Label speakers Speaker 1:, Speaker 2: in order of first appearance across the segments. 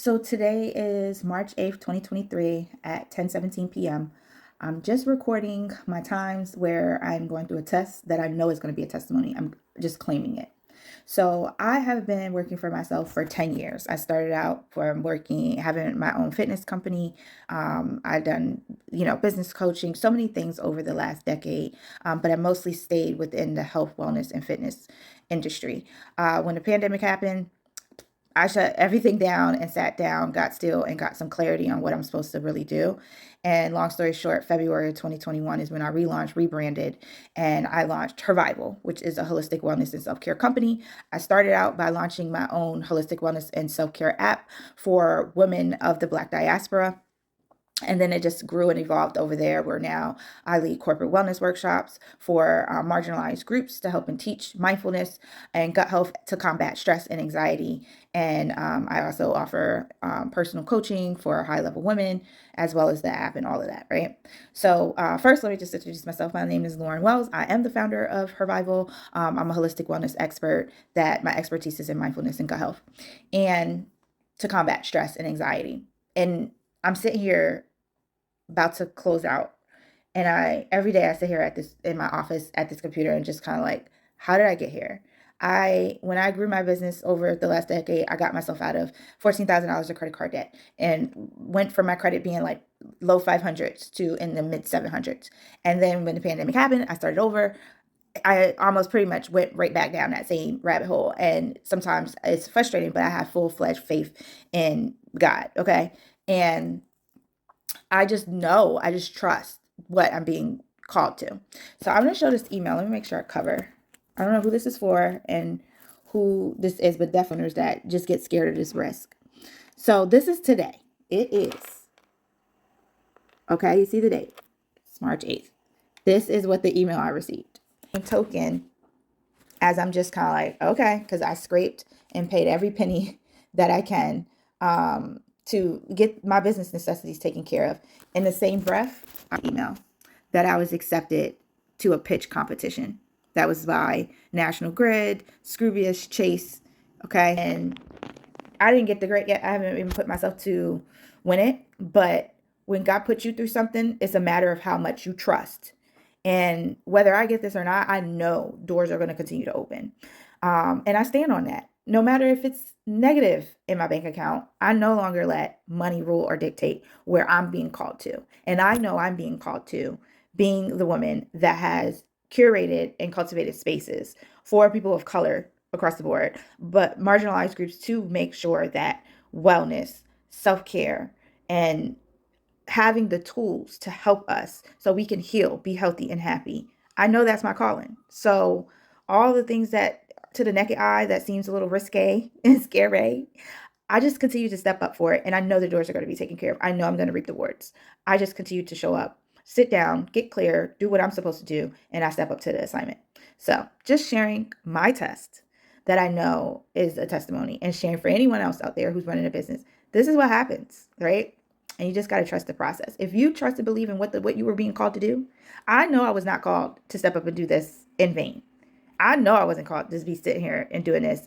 Speaker 1: So today is March 8th, 2023 at 10:17 p.m. I'm just recording my times where I'm going through a test that I know is going to be a testimony. I'm just claiming it. So I have been working for myself for 10 years. I started out from working, having my own fitness company. I've done, business coaching, so many things over the last decade. But I mostly stayed within the health, wellness, and fitness industry. When the pandemic happened, I shut everything down and sat down, got still, and got some clarity on what I'm supposed to really do. And long story short, February of 2021 is when I relaunched, rebranded, and I launched Hervival, which is a holistic wellness and self care company. I started out by launching my own holistic wellness and self care app for women of the Black diaspora. And then it just grew and evolved over there, where now I lead corporate wellness workshops for marginalized groups to help and teach mindfulness and gut health to combat stress and anxiety. And I also offer personal coaching for high level women, as well as the app and all of that, right? So, first, let me just introduce myself. My name is Lauren Wells. I am the founder of Hervival. I'm a holistic wellness expert, that my expertise is in mindfulness and gut health and to combat stress and anxiety. And I'm sitting here about to close out. And I every day I sit here at this in my office at this computer and just kind of like, how did I get here? When I grew my business over the last decade, I got myself out of $14,000 of credit card debt and went from my credit being like low 500s to in the mid 700s. And then when the pandemic happened, I started over. I almost pretty much went right back down that same rabbit hole. And sometimes it's frustrating, but I have full-fledged faith in God. Okay. And I just know, I just trust what I'm being called to. So I'm going to show this email. Let me make sure I cover. I don't know who this is for and who this is, but definitely that just get scared of this risk. So this is today. It is. Okay, you see the date. It's March 8th. This is what the email I received. In token, as I'm just kind of like, okay, because I scraped and paid every penny that I can to get my business necessities taken care of. In the same breath, email that I was accepted to a pitch competition that was by National Grid, Scroobius, Chase. Okay. And I didn't get the grade yet. I haven't even put myself to win it. But when God puts you through something, it's a matter of how much you trust. And whether I get this or not, I know doors are going to continue to open. And I stand on that. No matter if it's negative in my bank account, I no longer let money rule or dictate where I'm being called to. And I know I'm being called to being the woman that has curated and cultivated spaces for people of color across the board, but marginalized groups, to make sure that wellness, self-care, and having the tools to help us so we can heal, be healthy and happy. I know that's my calling. So all the things that to the naked eye that seems a little risque and scary, I just continue to step up for it. And I know the doors are going to be taken care of. I know I'm going to reap the rewards. I just continue to show up, sit down, get clear, do what I'm supposed to do, and I step up to the assignment. So just sharing my test that I know is a testimony, and sharing for anyone else out there who's running a business. This is what happens, right? And you just got to trust the process. If you trust and believe in what you were being called to do, I know I was not called to step up and do this in vain. I know I wasn't called to be sitting here and doing this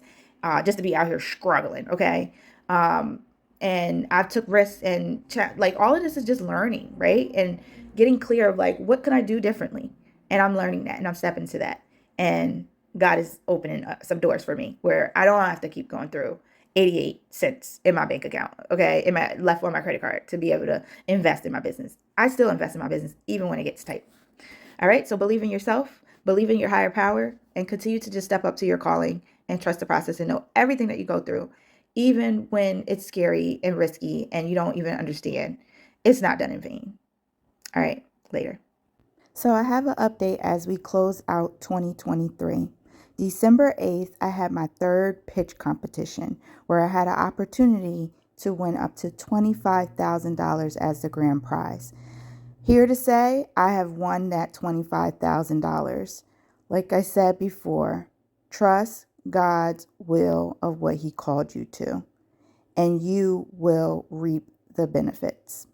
Speaker 1: just to be out here struggling, okay? And I've took risks and like all of this is just learning, right? And getting clear of like, what can I do differently? And I'm learning that and I'm stepping to that. And God is opening some doors for me where I don't have to keep going through 88 cents in my bank account, okay, in my left on my credit card to be able to invest in my business. I still invest in my business even when it gets tight. All right, so believe in yourself, believe in your higher power, and continue to just step up to your calling and trust the process and know everything that you go through, even when it's scary and risky and you don't even understand, it's not done in vain. All right, later. So I have an update as we close out 2023. December 8th, I had my third pitch competition where I had an opportunity to win up to $25,000 as the grand prize. Here to say, I have won that $25,000. Like I said before, trust God's will of what He called you to, and you will reap the benefits.